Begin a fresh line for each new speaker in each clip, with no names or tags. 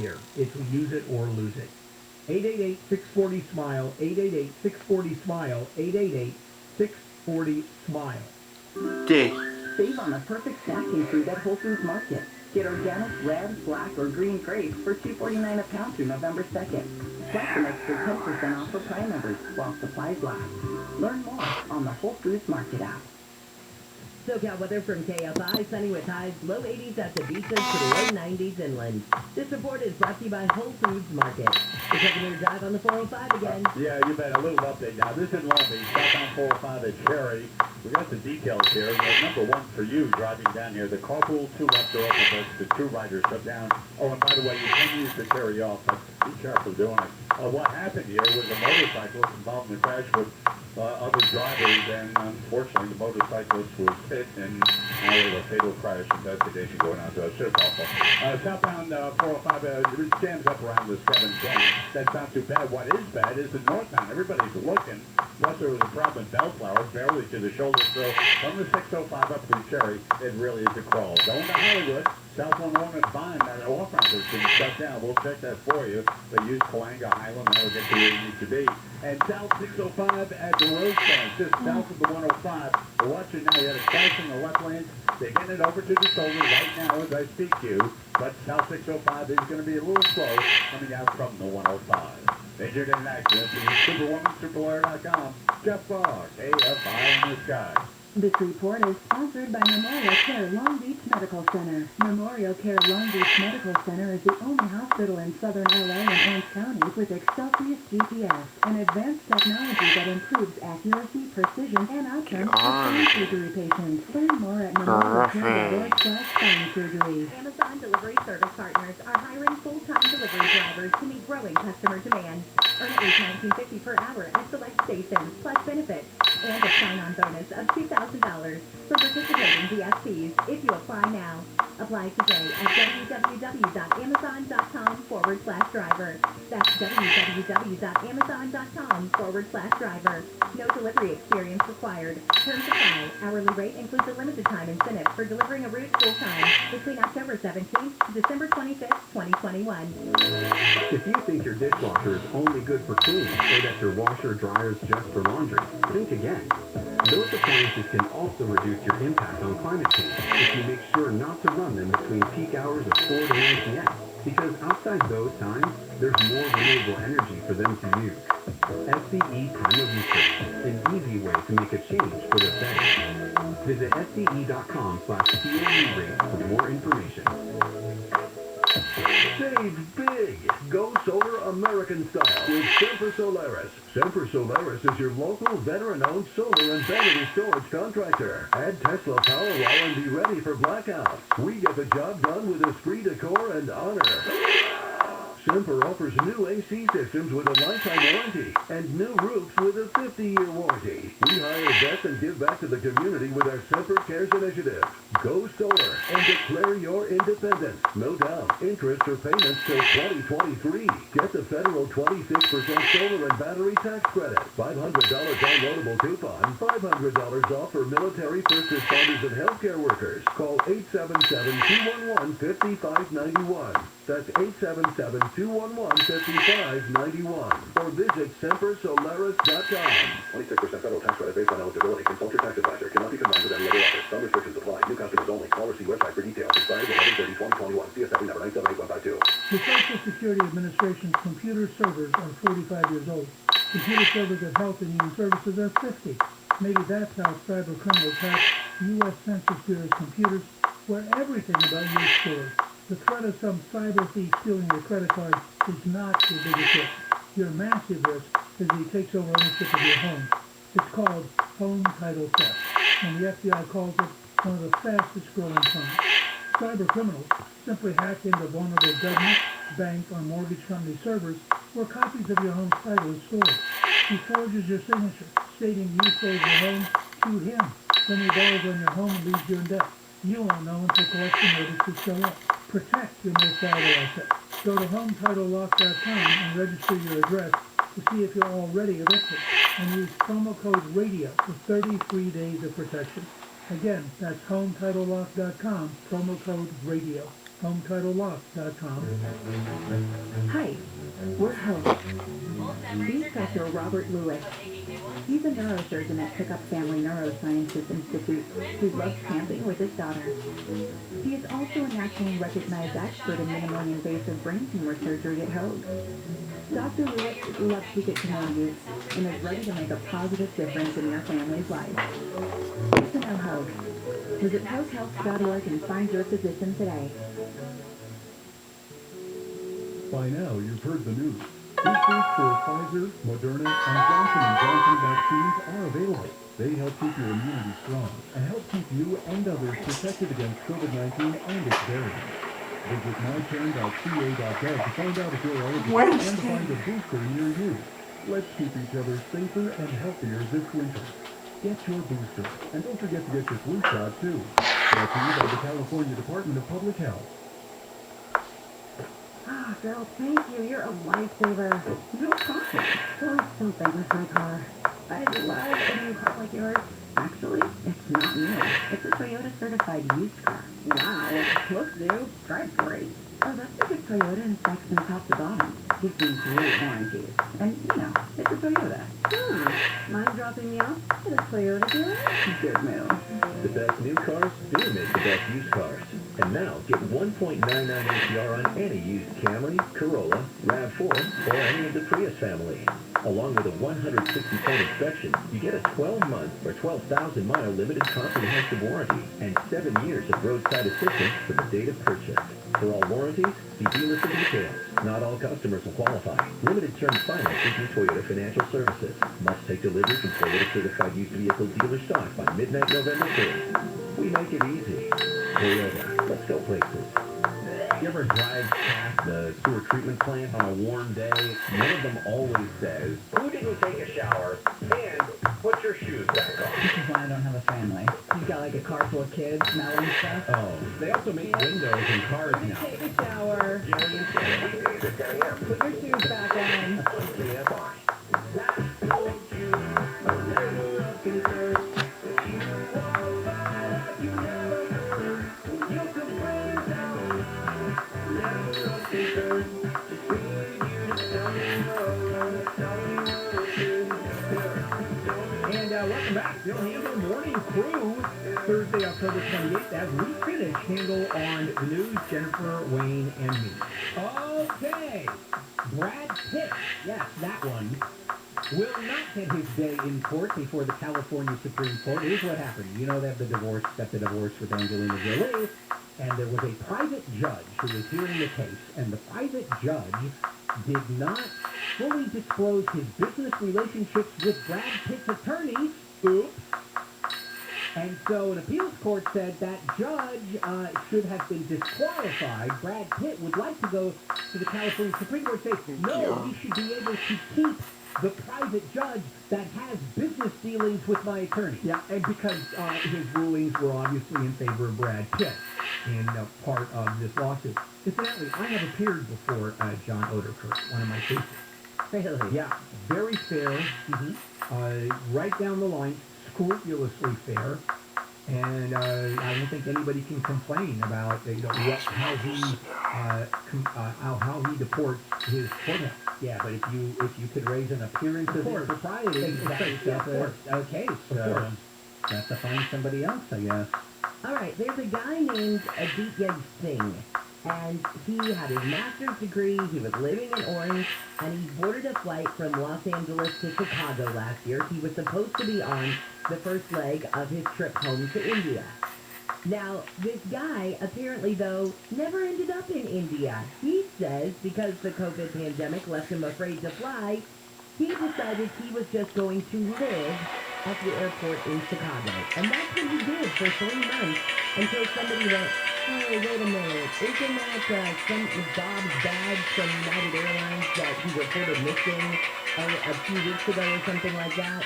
here. It's use it or lose it. 888-640-SMILE, 888-640-SMILE, 888-640-SMILE.
D.
Save on the perfect snacking food at Whole Foods Market. Get organic red, black, or green grapes for $2.49 a pound through November 2nd. Plus an extra 10% off for Prime members while supplies last. Learn more on the Whole Foods Market app.
SoCal weather from KFI, sunny with highs, low 80s at the beaches to the low 90s inland. This report is brought to you by Whole Foods Market. We're taking your drive on the 405 again.
Yeah, you bet. A little update now. This is Long Beach, southbound 405 at Cherry. We got the details here. Number one for you driving down here. The carpool, two left are open, but the two riders shut down. Oh, and by the way, you can use the Cherry off, but be careful doing it. What happened here was a motorcyclist involved in a crash with other drivers, and unfortunately the motorcyclist was hit, and now we have a fatal crash investigation going on, so it's just awful. Southbound 405 jams up around the 710. That's not too bad. What is bad is the northbound. Everybody's looking. Plus there was a problem in Bellflower, barely to the shoulder, so from the 605 up through Cherry, it really is a crawl. Going to Hollywood, South 101 at Vine, that off-ramp has been shut down. We'll check that for you. They use Cahuenga Highland, that'll get to where you need to be. And South 605 at the road stand, just south of the 105. We're watching now, you have a crash in the left lane. They're getting it over to the shoulder right now as I speak to you. But South 605 is going to be a little slow coming out from the 105. Injured in an accident. This is Superwoman, Superlawyer.com. Jeff Barr, KFI in the sky.
This report is sponsored by Memorial Care Long Beach Medical Center. Memorial Care Long Beach Medical Center is the only hospital in southern LA and Orange County with Excelsius GPS, an advanced technology that improves accuracy, precision, and outcomes for spine surgery patients. Learn more at memorialcare.org/spine surgery.
Amazon Delivery Service Partners are hiring full-time delivery drivers to meet growing customer demand. Earn at least $19.50 per hour at select stations, plus benefits, and a sign-on bonus of $2,000 for participating DSPs if you apply now. Apply today at www.amazon.com/driver. That's www.amazon.com/driver. No delivery experience required. Terms apply. Hourly rate includes a limited time incentive for delivering a route full-time between October 17th to December 25th, 2021.
If you think your dishwasher is only good for cleaning or that your washer dryer is just for laundry, think again. Those appliances can also reduce your impact on climate change if you make sure not to run them between peak hours of 4 to 9 p.m. because outside those times, there's more renewable energy for them to use. SCE Time of Use, an easy way to make a change for the better. Visit SCE.com/COU for more information.
Save big. Go solar American style with Semper Solaris. Semper Solaris is your local veteran-owned solar and battery storage contractor. Add Tesla Powerwall and be ready for blackouts. We get the job done with esprit de corps and honor. Semper offers new AC systems with a lifetime warranty and new roofs with a 50-year warranty. We hire vets and give back to the community with our Semper Cares initiative. Go solar and declare your independence. No down, interest, or payments till 2023. Get the federal 26% solar and battery tax credit. $500 downloadable coupon. $500 off for military, first responders, and healthcare workers. Call 877-211-5591. That's 877-211-5591. Or visit SemperSolaris.com. 26% federal tax credit based on eligibility. Consult your tax advisor. Cannot be combined with any other office. Some restrictions apply. New customers only. Call or see website for details. Expires 11/30/2021. CSW number 978-152.
The Social Security Administration's computer servers are 45 years old. Computer servers at Health and Human Services are 50. Maybe that's how cyber criminals hack U.S. Census Bureau's computers, where everything about you is stored. The threat of some cyber thief stealing your credit card is not your biggest risk. Your massive risk is that he takes over ownership of your home. It's called home title theft, and the FBI calls it one of the fastest growing crimes. Cyber criminals simply hack into vulnerable government, bank, or mortgage company servers where copies of your home's title is stored. He forges your signature, stating you sold your home to him. Then he borrows on your home and leaves you in debt. You won't know until collection notices show up. Protect your most valuable asset. Go to HometitleLock.com and register your address to see if you're already evicted. And use promo code RADIO for 33 days of protection. Again, that's HometitleLock.com, promo code RADIO. HometitleLock.com.
Hi, we're hosts. He's Dr. Robert Lewis. He's a neurosurgeon at Pickup Family Neurosciences Institute who loves camping with his daughter. He is also a nationally recognized expert in minimally invasive brain tumor surgery at Hoag. Dr. Lewis loves to get to know you and is ready to make a positive difference in your family's life. Get to know Hoag. Visit hoaghealth.org and find your physician today.
By now, you've heard the news. Boosters for Pfizer, Moderna, and Johnson & Johnson vaccines are available. They help keep your immunity strong and help keep you and others protected against COVID-19 and its variants. Visit myturn.ca.gov to find out if you're eligible and to find a booster near you. Let's keep each other safer and healthier this winter. Get your booster, and don't forget to get your flu shot, too. Brought to you by the California Department of Public Health.
Ah, girl, thank you. You're a lifesaver. No problem. There's something with my car. I love a new car like yours. Actually, it's not new. It's a Toyota certified used car. Wow, looks new. Drives great. Oh, that's because Toyota inspects from top to bottom. Gives me great warranties. And, you know, it's a Toyota. Mind dropping me off at a Toyota dealer? Good move.
The best new cars do make the best used cars. And now, get 1.99 APR on any used Camry, Corolla, RAV4, or any of the Prius family. Along with a 160-point inspection, you get a 12-month or 12,000-mile limited comprehensive warranty and 7 years of roadside assistance from the date of purchase. For all warranties, see dealer for details. Not all customers will qualify. Limited term financing through Toyota Financial Services. Must take delivery from Toyota Certified Used Vehicle Dealer stock by midnight November 3rd. We make it easy. Toyota. Let's go places. You ever drive past the sewer treatment plant on a warm day? One of them always says, "Who didn't take a shower? And put your shoes back on."
This is why I don't have a family. You've got like a car full of kids smelling stuff.
Oh, they also make windows in cars now.
Take a shower.
Joey and Sandy, weekdays at 10 a.m.
Put your shoes back on.
KFI. I told you a little of concern that you won't find, you never heard. You complain down. Never of concern. Just need you to tell me
And welcome back, Bill Handel Morning Crew, Thursday, October 28th, as we finish Handel on the news, Jennifer, Wayne, and me. Okay, Brad Pitt, yes, that one, will not get his day in court before the California Supreme Court. Here's what happened. You know that the divorce with Angelina Jolie, and there was a private judge who was hearing the case, and the private judge did not fully disclose his business relationships with Brad Pitt's attorneys. Oops. And so an appeals court said that judge should have been disqualified. Brad Pitt would like to go to the California Supreme Court and say, no, he should be able to keep the private judge that has business dealings with my attorney. Yeah, and because his rulings were obviously in favor of Brad Pitt in part of this lawsuit. Incidentally, I have appeared before John Oderkirk, one of my cases.
Really?
Yeah, very fair, right down the line, scrupulously fair, and I don't think anybody can complain about how he deports his courthouse. Yeah, but if you could raise an appearance of impropriety, exactly. Okay, so have to find somebody else, I guess.
All right, there's a guy named Aditya Singh, and he had his master's degree, he was living in Orange, and he boarded a flight from Los Angeles to Chicago last year. He was supposed to be on the first leg of his trip home to India. Now, this guy, apparently, though, never ended up in India. He says because the COVID pandemic left him afraid to fly, he decided he was just going to live at the airport in Chicago. And that's what he did for 3 months until somebody went, hey, wait a minute, isn't that some Bob's bag from United Airlines that he reported missing a few weeks ago or something like that?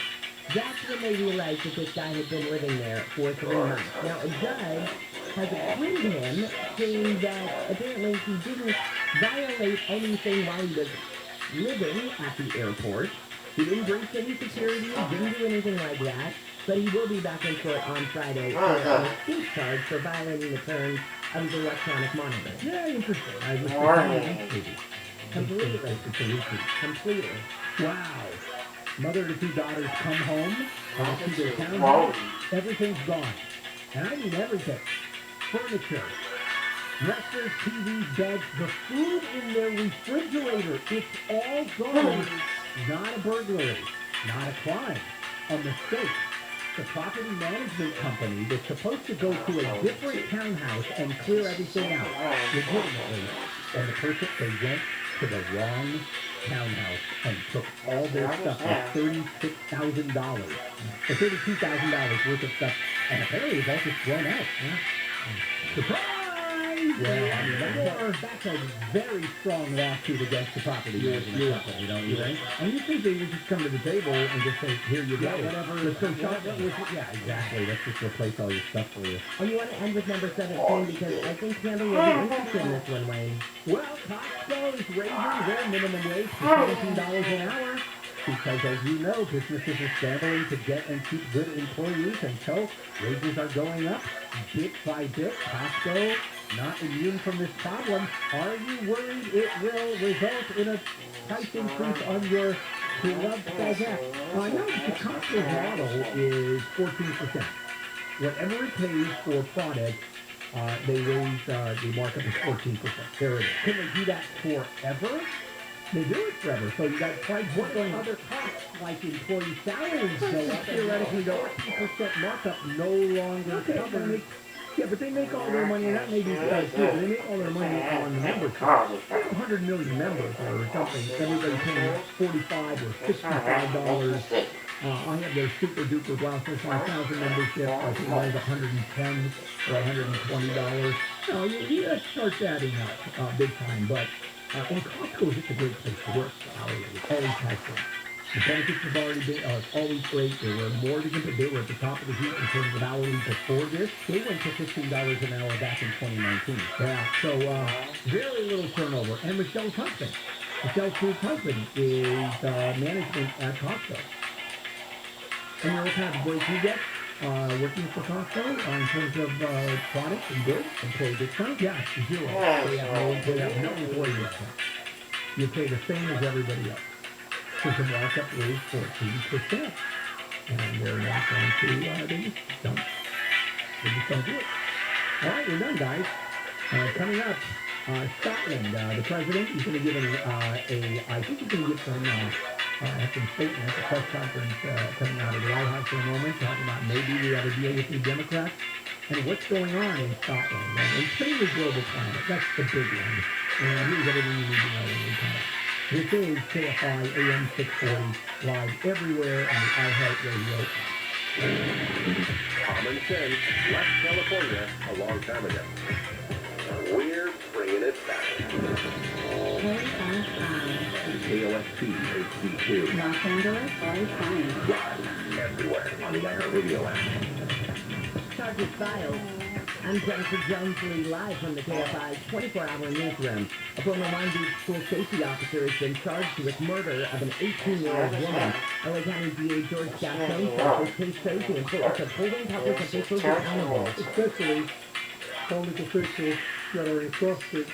That's when they realized that this guy had been living there for 3 months. Now, a judge has acquitted him, saying that apparently he didn't violate anything while he was living at the airport. He didn't breach any security, didn't do anything like that, but he will be back in court on Friday for an escape charge for violating the terms of his electronic monitors.
Yeah, interesting. I was maybe.
Completely.
It's a repeat.
Completely.
Wow. Mother to two daughters come home to their townhouse. Everything's gone. And I mean everything. Furniture, dressers, TVs, beds, the food in their refrigerator. It's all gone. Not a burglary. Not a crime. A mistake. The property management company that's supposed to go to a different townhouse and clear everything out legitimately. And the person, they went to the wrong townhouse and took all their stuff, like $36,000 or $32,000 worth of stuff, and apparently it was all just thrown out. Yeah. Surprise! Yeah, I mean, that's a very strong lawsuit against the property management company, don't you think? And you think they would just come to the table and just say, here you go, whatever. Let's go shopping. Yeah, exactly. Let's just replace all your stuff for you.
Oh, you want to end with number 17 because I think Campbell will be interested in this one, Wayne.
Well, Costco is raising their minimum wage to $17 an hour. Because, as you know, businesses are scrambling to get and keep good employees, and so wages are going up bit by bit. Costco, not immune from this problem. Are you worried it will result in a price increase on your beloved baguette? No, the Costco model is 14%. Whatever it pays for products, they raise the markup is 14%. There it is. Can they do that forever? They do it forever. So you got price going other costs like employee salaries go up. Theoretically, the 14% markup no longer covers. Yeah, but they make all their money, and that may be true. They make all their money on membership. 100 million members or something. Everybody's paying $45 or $65. I have their super duper glasses, 1,000 membership. I think mine's $110 or $120. No, you start adding up big time, but. And Costco is just a great place to work. It always has been. The benefits have already been, it's always great. They were more than good. They were at the top of the heap in terms of hourly before this. They went to $15 an hour back in 2019. Yeah, so very little turnover. And Michelle's husband, Michelle's husband is management at Costco. And you know what kind of break he gets? Working for Costco in terms of products and goods, employee discount? Yeah, zero. They have no employee discount. You pay the same as everybody else. Because the markup is 14%. And they're not going to, they just don't do it. All right, we're done, guys. Coming up, Scotland, the president is going to give I think he's going to give some statement at the press conference coming out of the White House in a moment, talking about maybe we have a deal with the Democrats and what's going on in Scotland. And Spain is global climate. That's the big one. And here's everything you need to know in the time. This is KFI AM 640, live everywhere on the iHeartRadio.
Common sense left California a long time ago. We're bringing it back. KOSP HD2.
Los Angeles, always fine.
Live everywhere on the iHeartRadio app.
Charges filed. I'm Jennifer Jones-Lee, live from the KFI 24-hour newsroom. A former Long Beach school safety officer has been charged with murder of an 18-year-old woman. LA County DA George Gaston says this case shows the importance of holding public officials accountable.
Especially public officials that are entrusted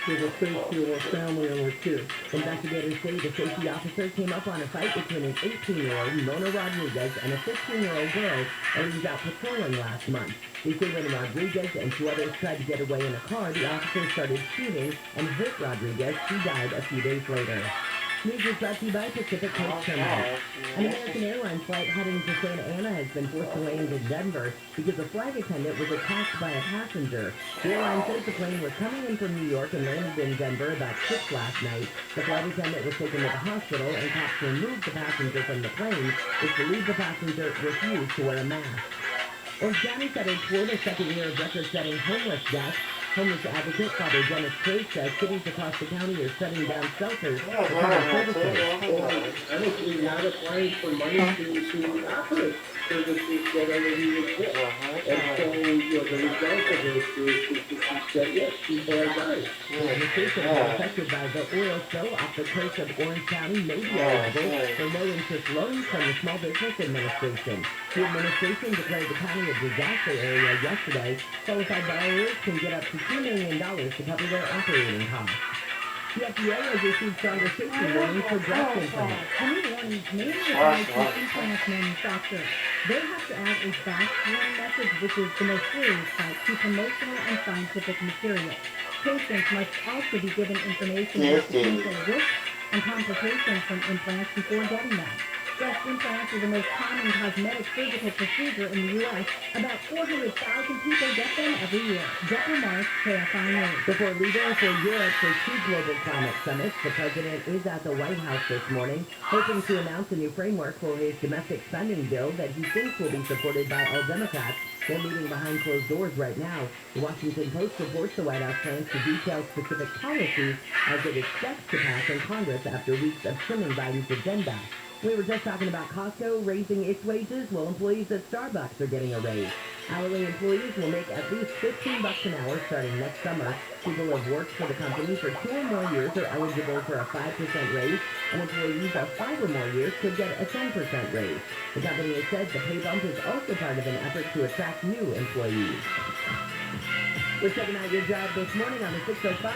with the safety of our family and our kids.
Investigators say the safety officer came up on a fight between an 18-year-old, Mona Rodriguez, and a 15-year-old girl while he was out patrolling last month. They say when Rodriguez and two others tried to get away in a car, the officer started shooting and hit Rodriguez. She died a few days later. News is brought to you by Pacific Coast Terminal. An American Airlines flight heading to Santa Ana has been forced to land in Denver because a flight attendant was attacked by a passenger. The airline says the plane was coming in from New York and landed in Denver about 6 last night. The flight attendant was taken to the hospital and cops removed the passenger from the plane. It's believed the passenger refused to wear a mask. Orange County settled Florida's second year of record-setting homeless deaths. Homeless advocate Father Dennis Chase says cities across the county are shutting down shelters to cover services.
I don't think we had applying for money to operate services whatever we would get. And so, the result of this is that, yes, people are dying.
Businesses that are affected by the oil spill off the coast of Orange County may be eligible for low-interest loans from the Small Business Administration. The administration declared the county a disaster area yesterday. Qualified borrowers can get up to $2 million to cover their operating costs. The FDA has issued stronger safety warnings for breast implants.
The new warnings mainly apply to implant manufacturers. They have to add a fast warning message, which is the most serious type, to promotional and scientific material. Patients must also be given information about potential risks and complications from implants before getting them. Breast implants are the most common cosmetic surgical procedure in the U.S. About 400,000 people get them every year. Deborah Marsh, KFI News.
Before leaving for Europe for 2 global climate summits, the president is at the White House this morning, hoping to announce a new framework for his domestic spending bill that he thinks will be supported by all Democrats. They're meeting behind closed doors right now. The Washington Post reports the White House plans to detail specific policies as it expects to pass in Congress after weeks of trimming Biden's agenda. We were just talking about Costco raising its wages. Well, employees at Starbucks are getting a raise. Hourly employees will make at least $15 an hour starting next summer. People who have worked for the company for 2 or more years are eligible for a 5% raise, and employees of 5 or more years could get a 10% raise. The company has said the pay bump is also part of an effort to attract new employees. We're checking out your drive this morning on the 605.
Oh,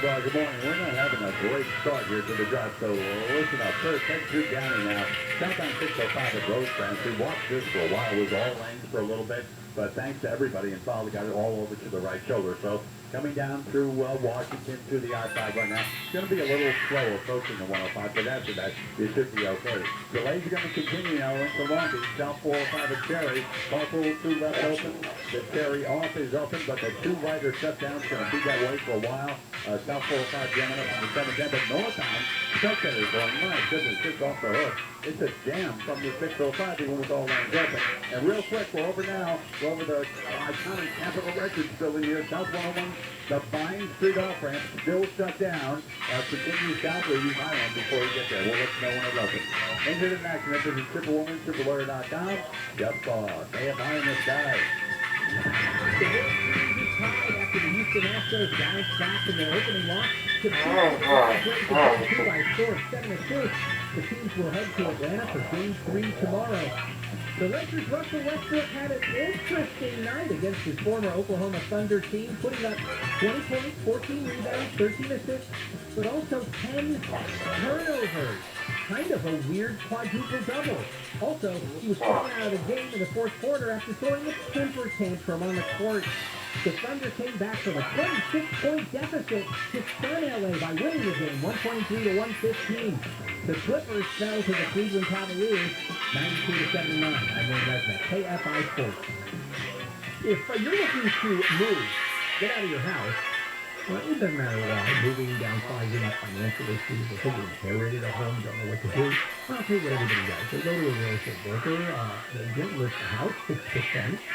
boy, good morning. We're not having a great start here to the drive, so listen up. First, head through Downey now. Southbound 605 at Rosecrans. We watched this for a while. It was all lanes for a little bit, but thanks to everybody involved, we got it all over to the right shoulder. So coming down through Washington to the I-5 right now. It's going to be a little slow approaching the 105, but after that, it should be okay. Delays are going to continue now into Long Beach, South 405 at Cherry. Carpool 2 left open. The Cherry off is open, but the 2 right are shut down. It's going to be that way for a while. South 405 jamming up on the 7th end, but northbound, Studebaker is going, my goodness, just off the hook. It's a jam from the 605 even with all lanes open. And real quick, we're over now. We're over the iconic Capitol Records building here, South 101. The Vine Street off-ramp still shut down. Continue south or use Highland before you get there. We'll let you know when it opens. Into the next, and this is Superwoman, Superlawyer.com. Jeff KFI in the sky.
The World Series is tied after the Houston Astros bounced back in their opening loss to the 2 by score 7-6. The teams will head to Atlanta for Game 3 tomorrow. The Lakers' Russell Westbrook had an interesting night against his former Oklahoma Thunder team, putting up 20 points, 14 rebounds, 13 assists, but also 10 turnovers. Kind of a weird quadruple-double. Also, he was thrown out of the game in the 4th quarter after throwing a temper tantrum on the court. The Thunder came back from a 26-point deficit to stun LA by winning the game 123-115. The Clippers fell to the Cleveland Cavaliers 92-79. I'm Wayne Resnick, KFI Sports. If you're looking to move, get out of your house, well, it doesn't matter why. Moving, downsizing, financial issues, or if you inherited a home, don't know what to do. Well, I'll tell you what everybody does. They go to a real estate broker, they get list the house, 6%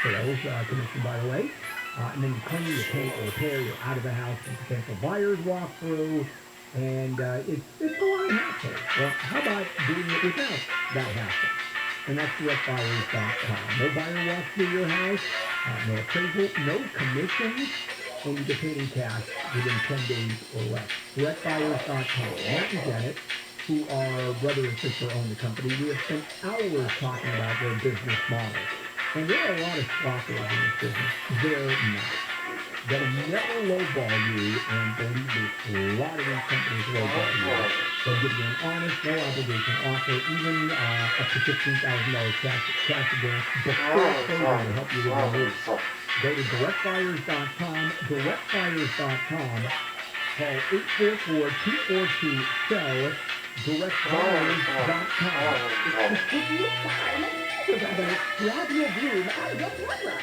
sales commission, by the way. And then you clean, you paint, you repair, you're out of the house, and potential buyers walk through, and it's a lot of hassle. Well, how about doing it without that hassle? And that's directbuyers.com. No buyer walks through your house, no appraisal, no commissions, and you get paid in cash within 10 days or less. Directbuyers.com. Matt and Janet, who are brother and sister own the company, we have spent hours talking about their business model. And there are a lot of scoffers in this business. They're not. They'll never lowball you, and believe me, a lot of these companies lowball you. They'll give you an honest, no obligation offer, even up to $15,000 cash advance before closing to help you with your move. Go to directbuyers.com, directbuyers.com, call 844-242-SELL, directbuyers.com.
Grab your broom out of your camera.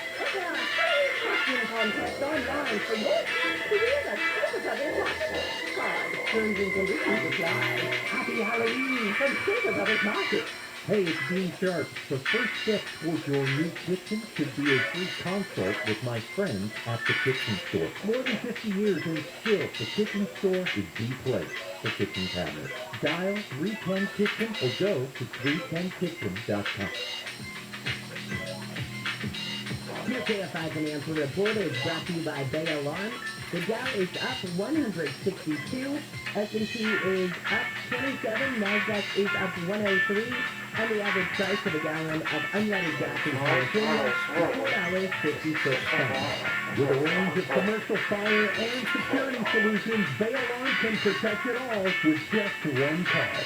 Uniform test online for your career. Terms and conditions apply. Happy Halloween from Silver Brothers Market.
Hey, it's Dean Sharp. The first step towards your new kitchen should be a free consult with my friends at the Kitchen Store. More than 50 years and still, the Kitchen Store is the place for kitchen cabinets. Dial 310 Kitchen or go to 310kitchen.com.
Your KFI Financial Report is brought to you by Bay Alarm. The Dow is up 162, S&P is up 27, NASDAQ is up 103, and the average price of a gallon of unleaded gas in California is $4.56.
With a range of commercial fire and security solutions, Bay Alarm can protect it all with just one call.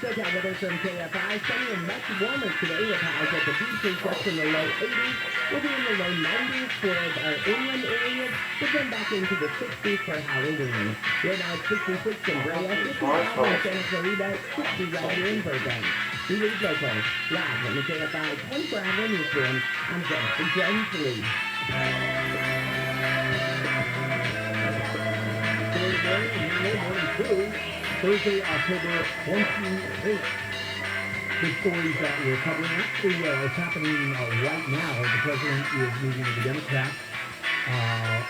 SoCal weather from KFI, sunny and much warmer today with highs at the beaches just in the low 80s. We'll be in the low 90s for our inland areas, but then back into the 60s for Halloween. Right now it's 66 in Brea, 55 in Santa Clarita, 60 right here in Burbank. We read local, live from the KFI 24-hour newsroom. I'm Jennifer Gentry.
Morning crew. Thursday, October 28th. The stories that we're covering actually is happening right now. The president is meeting with the Democrats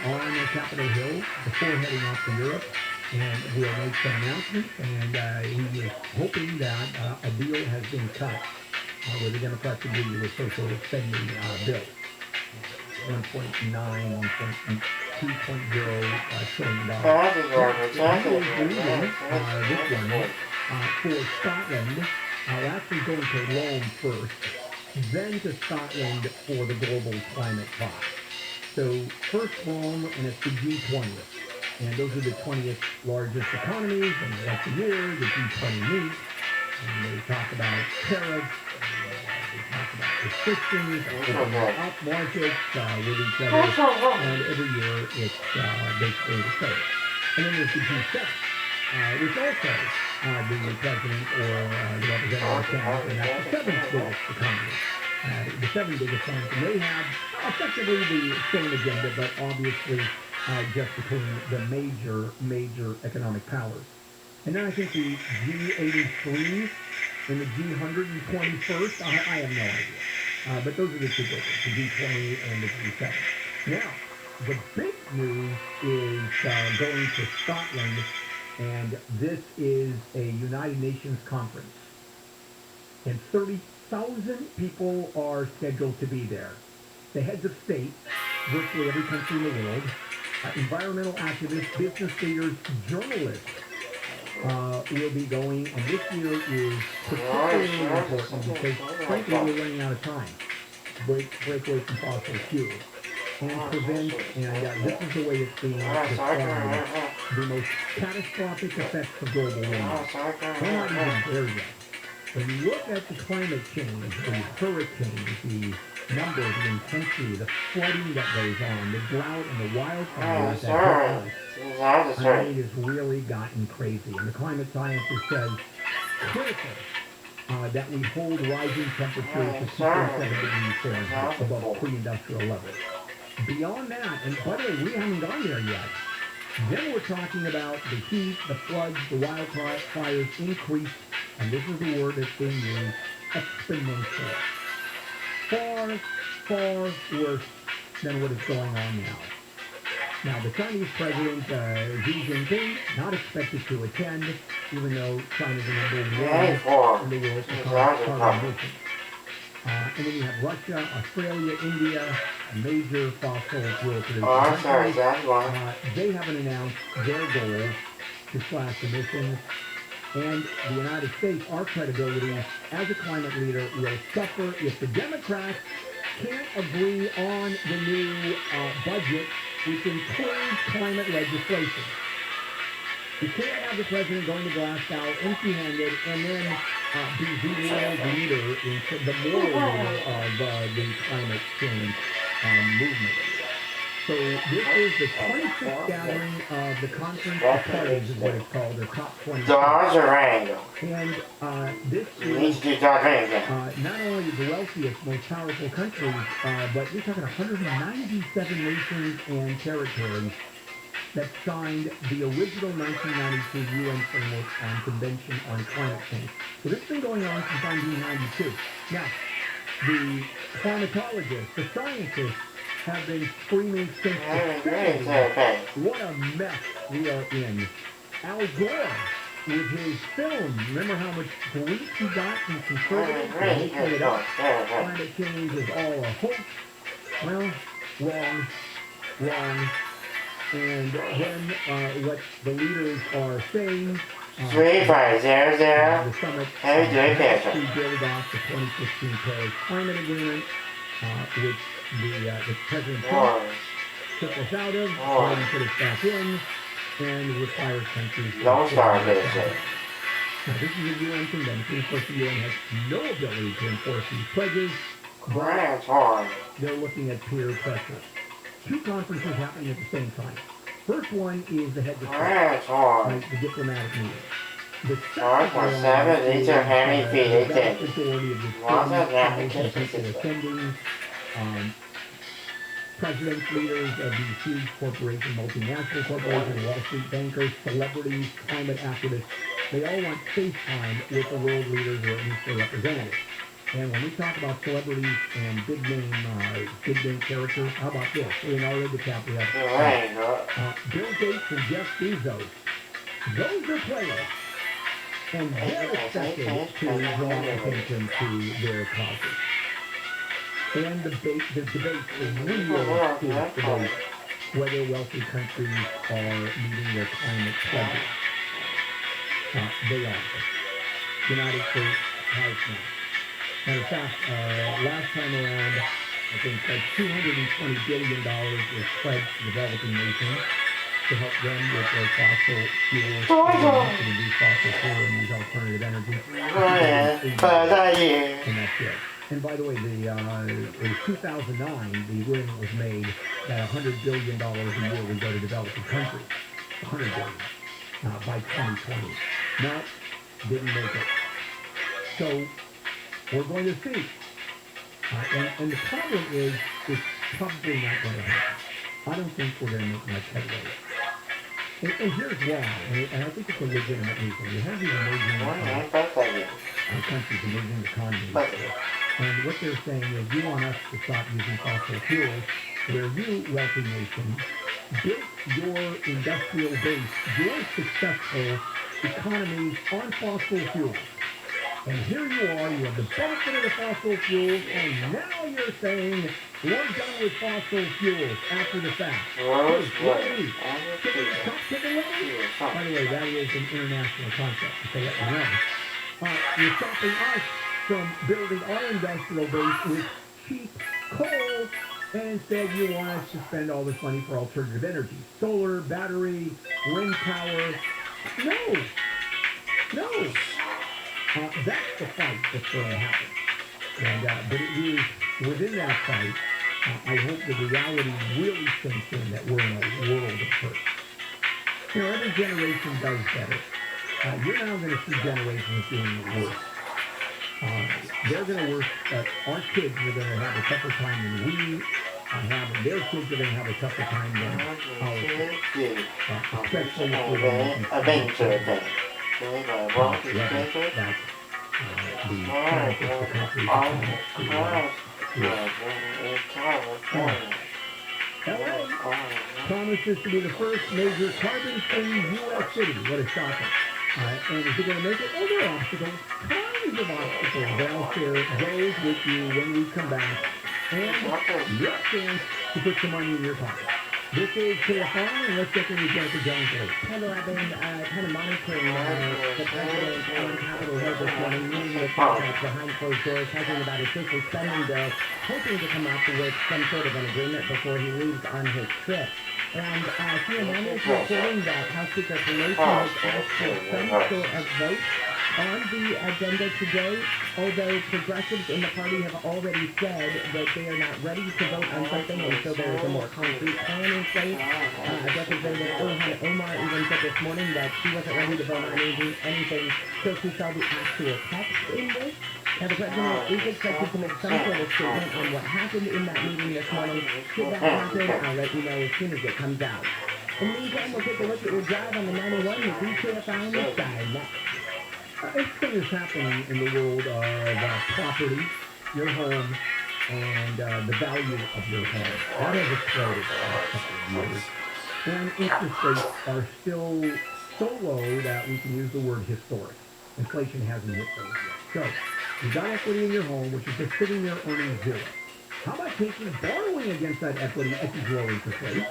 on Capitol Hill before heading off to Europe, and will make some announcements. And he is hoping that a deal has been cut where the Democrats agree with social spending bill. 1.9, 1.2.0 trillion dollars. He is leading this one for Scotland. Actually going to Rome first, then to Scotland for the global climate talk. So first Rome, and it's the G20. And those are the 20th largest economies, and once a year, the G20 meet, and they talk about tariffs, they talk about restrictions, opening up markets with each other, and every year it's basically the same. And then there's the G7, which also the president or the representative can, and that's the seventh biggest economy. The seven biggest ones, and they have effectively the same agenda, but obviously just between the major economic powers. And then I think the G83 and the G121st, I have no idea. But those are the two biggest, the G20 and the G7. Now, the big news is going to Scotland, and this is a United Nations conference. And 30,000 people are scheduled to be there. The heads of state, virtually every country in the world, environmental activists, business leaders, journalists will be going, and this year is particularly important because, frankly, we're running out of time. Break away from fossil fuels and prevent, and this is the way it's being described, the most catastrophic effects of global warming. We're not even there yet. When you look at the climate change, the hurricanes, the number, the intensity, the flooding that goes on, the drought and the wildfires that hit us, I mean, it has really gotten crazy. And the climate scientist says, critical, that we hold rising temperatures to 2.7 degrees Fahrenheit above pre-industrial levels. Beyond that, and by the way, we haven't gone there yet. Then we're talking about the heat, the floods, the wildfires increase, and this is the word that's being used, exponentially. Far, far worse than what is going on now. Now, the Chinese president, Xi Jinping, not expected to attend, even though China is the number one in the world for carbon emissions. And then you have Russia, Australia, India, major fossil fuel producers. They haven't announced their goals to slash emissions. And the United States, our credibility as a climate leader will suffer if the Democrats can't agree on the new budget, which includes climate legislation. You can't have the president going to Glasgow empty-handed and then be the world leader, the moral leader of the climate change movement. So this is the 26th gathering of the Conference of Parties, is what it's called, or COP26. And this is not only the wealthiest, most powerful countries, but we're talking 197 nations and territories that signed the original 1992 UN Framework on Convention on Climate Change. So this has been going on since 1992. Now, the climatologists, the scientists, have been screaming since the 70s. What a mess we are in. Al Gore, with his film, remember how much grief he got from conservatives? They pointed out climate change is all a hoax. Well, wrong. And then what the leaders are saying, the summit to build off the 2015 Paris Climate Agreement, which the President Trump took us out of, and put us back in, and requires countries to Now, this is a UN convention. Of course, the UN has no ability to enforce these pledges, but they're looking at peer pressure. Two conferences happening at the same time. First one is the head of state, the diplomatic meeting. The second one is the majority of the people attending, presidents, leaders of these huge corporations, multinational corporations, Wall Street bankers, celebrities, climate activists. They all want face time with the world leaders, or at least their representatives. And when we talk about celebrities and big name characters, how about this? Leonardo DiCaprio, Bill Gates, and Jeff Bezos. Those are players, and they're expected to draw attention to their causes. And the debate is real serious debate whether wealthy countries are meeting their climate pledges. They are. The United States has not. Matter of fact, last time around, I think like $220 billion was pledged to developing nations to help them with their fossil fuels, to reduce fossil fuel and use alternative energy. And that's it. And by the way, in 2009, the agreement was made that $100 billion a year would go to developing countries. $100 billion by 2020. No, didn't make it. So we're going to see. And the problem is, it's probably not going to happen. I don't think we're going to make much headway. And here's why, and I think it's a legitimate reason. You have these emerging countries, emerging economies, and what they're saying is, you want us to stop using fossil fuels, where you, wealthy nation, built your industrial base, your successful economies on fossil fuels. And here you are, you have the benefit of the fossil fuels, and now you're saying, we're done with fossil fuels after the fact. By the way, that is an international concept, if they let you know. You're stopping us from building our industrial base with cheap coal, and instead you want us to spend all this money for alternative energy. Solar, battery, wind power. No. That's the fight that's going to happen. And, but it is within that fight, I hope the reality really sinks in that we're in a world of hurt. Every generation does better. You're now going to see generations doing worse. They're going to work, our kids are going to have a tougher time than we have, and their kids are going to have a tougher time than our kids. Especially if we're going to LA promises to be the first major carbon-free U.S. city. What a shocker. And is it going to make it? Oh, there are obstacles. Tons of obstacles. But I'll share those with you when we come back. And your chance to put some money in your pocket. This is Kfi, and let's get into Jennifer Jones.
Hello, I've been kind of monitoring the president on Capitol Hill this morning, meeting with behind closed doors, talking about his fiscal spending bill, hoping to come up with some sort of an agreement before he leaves on his trip. And CNN is reporting that House Speaker Pelosi has asked for some sort of vote on the agenda today, although progressives in the party have already said that they are not ready to vote on something until there is a more concrete plan in place. Representative Ilhan Omar even said this morning that she wasn't ready to vote on anything till she saw the actual text in this. Now, the president is expected to make some sort of statement on what happened in that meeting this morning. Should that happen, I'll let you know as soon as it comes out. In the meantime, we'll take a look at your drive on the 91 with Kfi Am next.
Everything is happening in the world of property, your home, and the value of your home. That has exploded the last couple of years. And interest rates are still so low that we can use the word historic. Inflation hasn't hit those yet. So, you've got equity in your home, which is just sitting there earning zero. How about taking borrowing against that equity at these low interest rates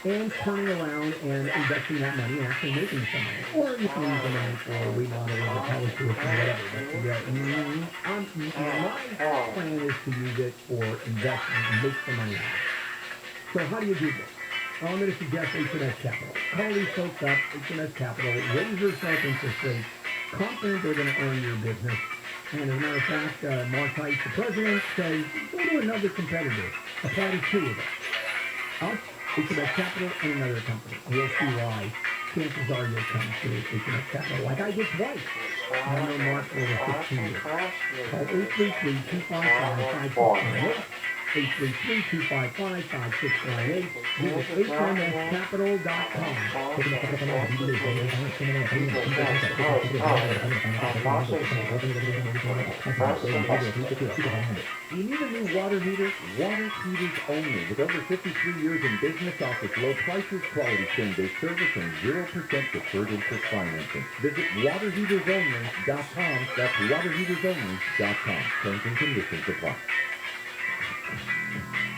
and turning around and investing that money and actually making some money? Or you can use the money for remodeling or college tuition, whatever. But my plan is to use it for investment and make some money out. So how do you do this? Well, I'm going to suggest H&S Capital. Call these folks up, H&S Capital, raise your self-interest rates, confident they're going to earn your business. And as a matter of fact, Mark Height, the president, says, go to another competitor. Apply to two of them. Us, H&S Capital, and another company. And you'll see why. Chances are you'll come to H&S Capital, like I did twice. I know Mark for over 15 years. Call 833-255-5698. 833-255-5698. Visit hmscapital.com.
Do you need a new water heater? Water heaters only. With over 53 years in business, offers low prices, quality same-day service, and 0% deferred interest financing. Visit waterheatersonly.com. That's waterheatersonly.com. Terms and conditions apply.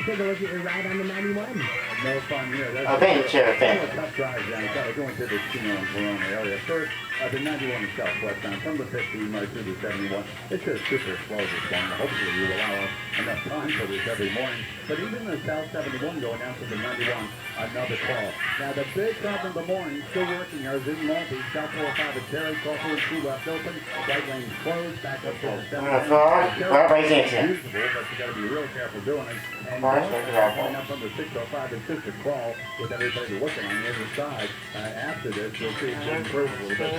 Take a look at your ride on the 91.
No fun here. That's
a
tough drive down. Going to the Chino and Verona area. First, the 91 itself, westbound from the 50 right to the 71. It's just super slow this morning. Hopefully you allow us enough time for this every morning. But even the South 71 going down to the 91, another call. Now the big problem in the morning, still working, is in Long Beach. South 405 at Terry, Crawford, 2 left open. Right lane closed, back up to the 71. Usable, but you got to be real careful doing it. And coming up from the 605 and Sister Crawl with everybody looking on the other side. After this, you'll see it improve a little bit.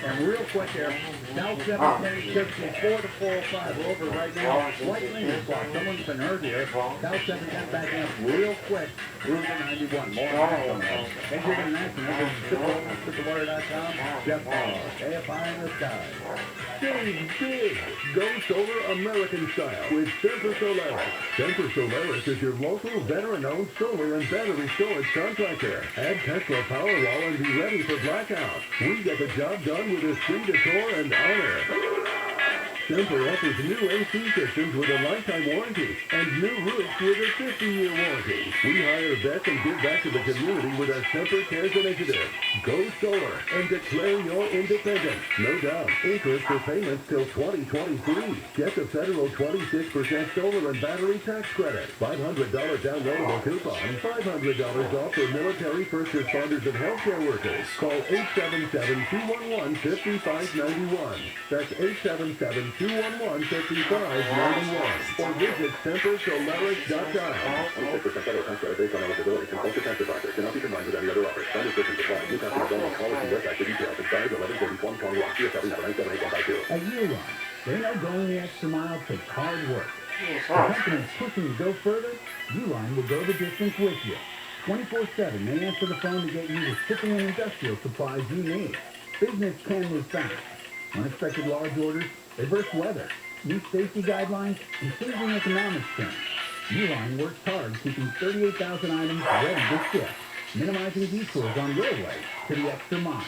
And real quick here, South 70 shifts from 4 to 405. We're over right now. Right lane is blocked. Someone's been hurt here. South 70 backing up real quick through the 91. More on that coming up. Engineering International, SuperWire.com. Jeff Ball, KFI in the sky.
Big. Go solar American style with Semper Solaris. Semper Solaris is your local veteran-owned solar and battery storage contractor. Add Tesla Powerwall and be ready for blackout. We get the job done with esprit de corps and honor. Semper offers new AC systems with a lifetime warranty and new roofs with a 50-year warranty. We hire vets and give back to the community with our Semper Cares initiative. Go solar and declare your independence. No doubt. Interest for payments till 2023. Get the federal 26% solar and battery tax credit. $500 downloadable coupon. $500 off for military, first responders, and healthcare workers. Call 877-211-5591. That's 877-211-5591. Or visit SemperSolaris.com. 26% federal tax credit based on eligibility. Consult your tax advisor. Cannot be combined with any other offer. Some restrictions apply. New customers only. Call us and website for details. Expires 11/30/2021. CSW 978-152.
At Uline, they know going the extra mile takes hard work. The company is pushing to go further. Uline will go the distance with you. 24/7, they answer the phone to get you the shipping and industrial supplies you need. Business can move fast. Unexpected large orders, adverse weather, new safety guidelines, and changing economic trends. Uline works hard keeping 38,000 items ready to ship, minimizing detours on your way to the extra mile.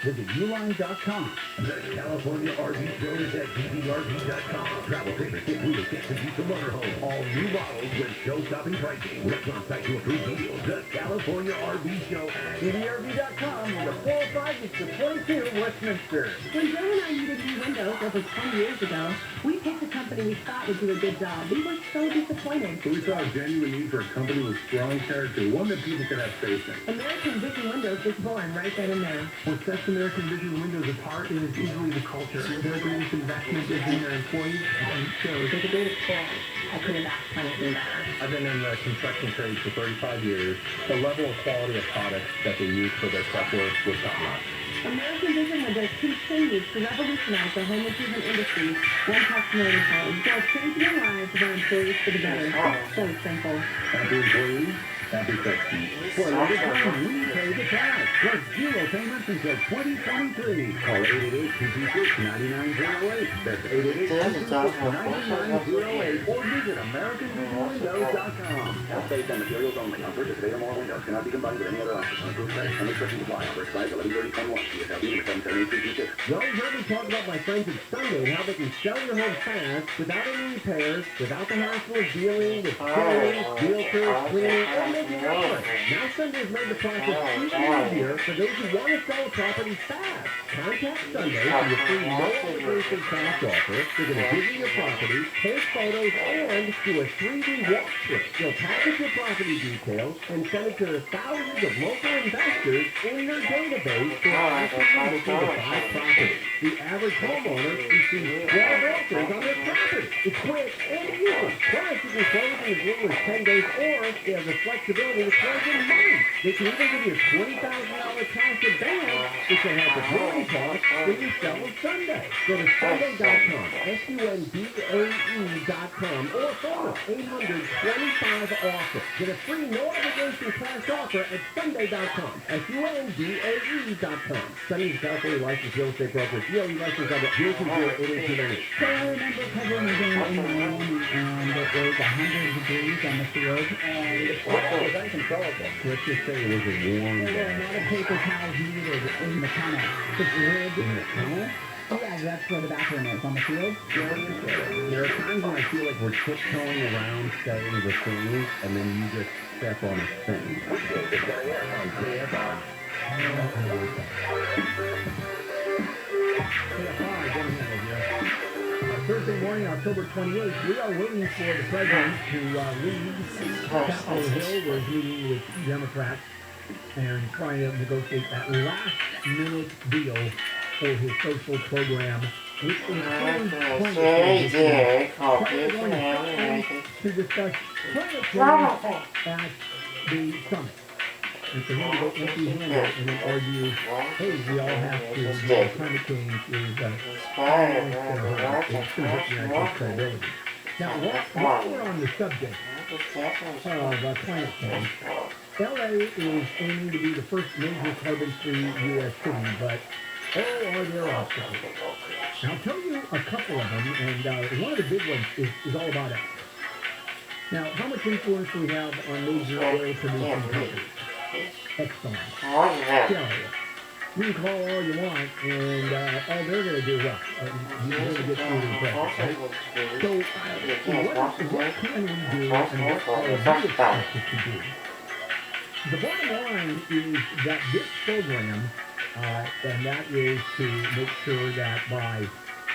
Visit uline.com.
The California RV Show is at ddrv.com. Travel trailers get moving, get to use the motorhome. All new models with show-stopping pricing. Restaurant site to approve deals. The California RV Show at
ddrv.com on the 405 to 22 Westminster.
When Joe and I needed new windows over 20 years ago, we picked a company we thought would do a good job. We were so disappointed.
So we saw a genuine need for a company with strong character, one that people could have faith in.
American Vision Windows was born right then and there.
What sets American Vision Windows apart is easily the culture. Their greatest investment is in their employees, and it shows.
With the greatest quality. I couldn't ask for anything better.
I've been in the construction trade for 35 years. The level of quality of products that they use for their prep work was top-notch.
American Vision Windows continues to revolutionize the home improvement industry, one customer at a time, while changing the lives of our employees for the better. So simple.
Happy employees,
Happy Christmas. For a limited time, we pay the cash. Plus 0 payments until 2023. Call 888-226-9908. That's 888-226-9908. Or visit AmericanVisionWindows.com. All based on materials only. On purchase of 8 or more windows cannot be combined with any other option. Unapproved credit. Some restrictions apply. Offer expires 11/30/21. CSL unit 778-226.
Well, you heard me talk about my friends at Sunday and how they can sell your home fast without any repairs, without the hassle of dealing with carriers, realtors, cleaning, or making an offer. Now Sunday has made the process even easier for those who want to sell a property fast. Contact Sunday for your free no-obligation cash offer. They're going to give you your property, take photos, and do a 3D walkthrough. They'll package your property details and send it to the thousands of local investors in their database who are actively looking to buy property. The average homeowner receives 12 offers on their property. It's quick and easy. Plus, you can close in as little as 10 days, or they have the flexibility to close in months. They can even give you a $20,000 cash advance, which will help with moving costs when you sell on Sunday. Go to Sunday.com, SUNDAE.com, or phone us 800-25-OFFER. Get a free no-obligation cash offer at Sunday.com, SUNDAE.com. Sunday is California licensed real estate broker. DOE license number 020-88298.
So I remember covering a game in Miami, and it was 100 degrees on the field, and
It was uncontrollable. Let's just say it was a warm
there were a
day.
lot of paper towels needed in the tunnel. The grid
In the tunnel?
Yeah, that's where the bathroom is, on the field.
There are times when I feel like we're tiptoeing around saying the thing, and then you just step on a thing.
Thursday morning, October 28th, we are waiting for the president to leave Capitol Hill, where he's meeting with Democrats and trying to negotiate that last-minute deal for his social program, which includes climate change issues. To discuss climate change at the summit. And for him to go empty-handed and then argue, hey, we all have to, climate change is it's going to hurt the United States credibility. Now, while we're on the subject of climate change, LA is aiming to be the first major carbon-free U.S. city, but are there obstacles? Now, I'll tell you a couple of them, and one of the big ones is all about us. Now, how much influence do we have on major oil-producing countries? Excellent. Shell. You can call all you want, and all they're going to do, well, you're going to get through the impression, right? So, what can we do, and what are we expected to do? The bottom line is that this program, and that is to make sure that by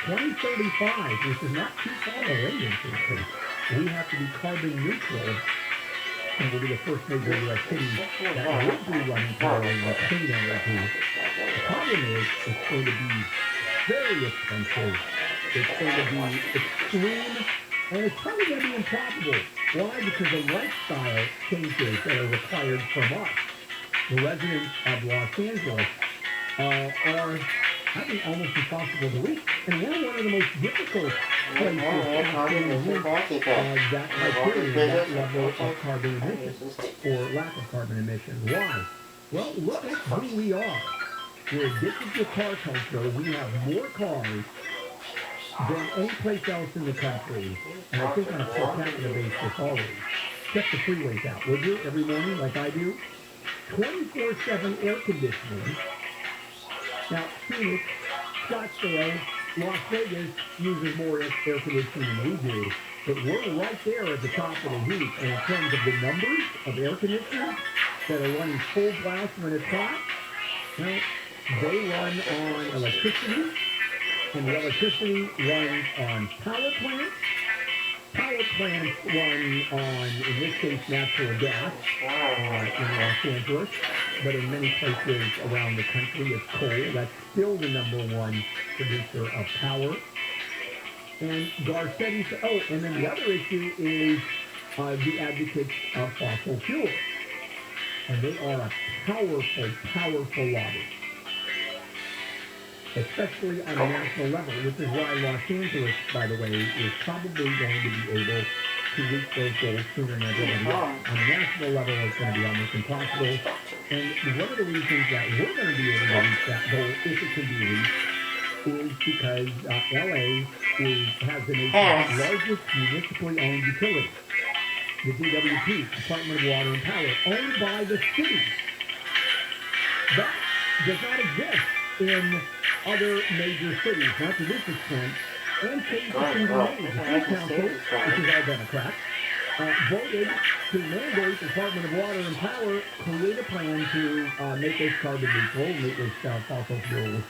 2035, which is not too far away in this case, we have to be carbon neutral, and we'll be the first major U.S. city that will be running entirely on clean energy. The problem is, it's going to be very expensive. It's going to be extreme, and it's probably going to be improbable. Why? Because the lifestyle changes that are required from us, the residents of Los Angeles, are, I think, almost impossible to reach. And we're one of the most difficult places to meet that criteria, that level of carbon emissions, or lack of carbon emissions. Why? Well, look at who we are. We're addicted to car culture. We have more cars than any place else in the country. And I think on a per capita basis always. Check the freeways out, would you, every morning like I do? 24/7 air conditioning. Now, Phoenix, Scottsdale, Las Vegas uses more air conditioning than we do, but we're right there at the top of the heap. And in terms of the numbers of air conditioners that are running full blast when it's hot, well, they run on electricity, and the electricity runs on power plants. Power plants run on, in this case, natural gas in Los Angeles, but in many places around the country it's coal. That's still the #1 producer of power. And Garcetti's, and then the other issue is the advocates of fossil fuels. And they are a powerful, powerful lobby, especially on a national level, which is why Los Angeles, by the way, is probably going to be able to reach those goals sooner than ability. On a national level, it's going to be almost impossible. And one of the reasons that we're going to be able to reach that goal, if it can be reached, is because LA has the nation's largest municipally owned utility, the DWP, Department of Water and Power, owned by the city. That does not exist in other major cities, not to this extent. And cities have been made. The city council, which is all Democrats, voted to mandate the Department of Water and Power create a plan to make us carbon neutral, make us fossil fuels,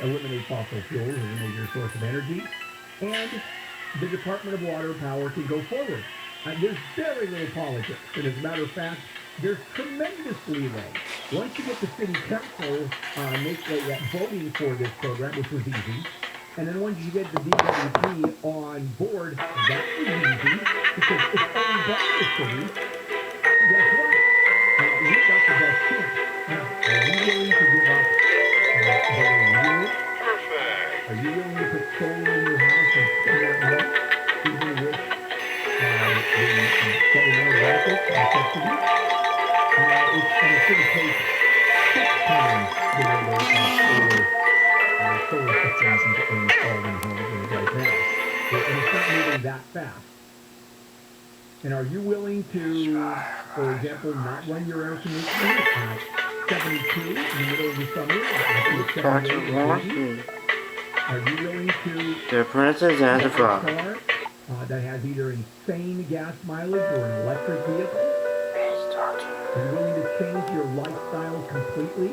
eliminate fossil fuels as a major source of energy, and the Department of Water and Power can go forward. There's very little politics, and as a matter of fact, there's tremendous leeway. Once you get the city council voting for this program, which was easy, and then once you get the DWP on board, that was easy, because it's owned by the city. Guess what? We've got the best chance. Now, are you willing to give up solar units? Are you willing to put solar in your house and spend that money, even with the governmental benefits and subsidies? It's going to take 6 times the number of solar systems installed in homes right now. And it's not moving that fast. And are you willing to, for example, not run your air conditioning at 72 in the middle of the summer? Are you willing to
Difference is as a
car that has either insane gas mileage or an electric vehicle? Are you willing to change your lifestyle completely